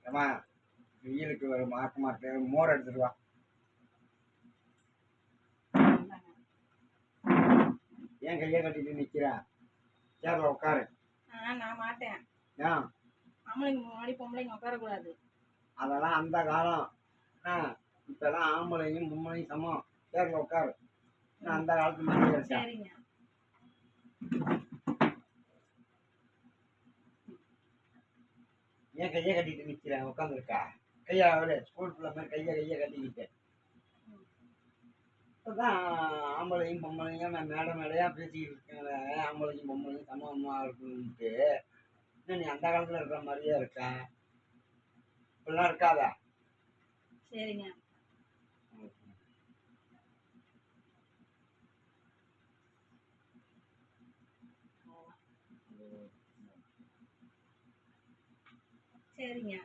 ஏம்மா வெயிலுக்கு ஒரு மாட்டு மோர் எடுத்துட்டு வா. ஏன் கையை கட்டிட்டு நிக்கிற? சேர்ல உட்காரு. நான் மாட்டேன். ஏன்? ஆம்பளைங்க முன்னாடி பொம்பளைங்க உட்காரக்கூடாது. அதெல்லாம் அந்த காலம். இப்பெல்லாம் ஆம்பளையும் பொம்பளையும் சமம். சேர்ல உட்காரு. நான் அந்த காலத்து மாதிரி இருக்கேன். சரிங்க. ஏன் கையை கட்டிட்டு நிக்கிறேன்? உட்காந்துருக்கா கையா ஸ்கூல் பிள்ளை மாதிரி கையை கட்டிக்கிட்டு. இப்பதான் ஆம்பளையும் பொம்பளையும் நான் மேடையா பேசிக்கிட்டு இருக்கேன். ஆம்பளையும் பொம்பளையும் சமமா இருக்குன்ட்டு நீ அந்த காலத்துல இருக்கிற மாதிரியே இருக்க. இப்பெல்லாம் இருக்காதா? சரிங்க. சரிங்க.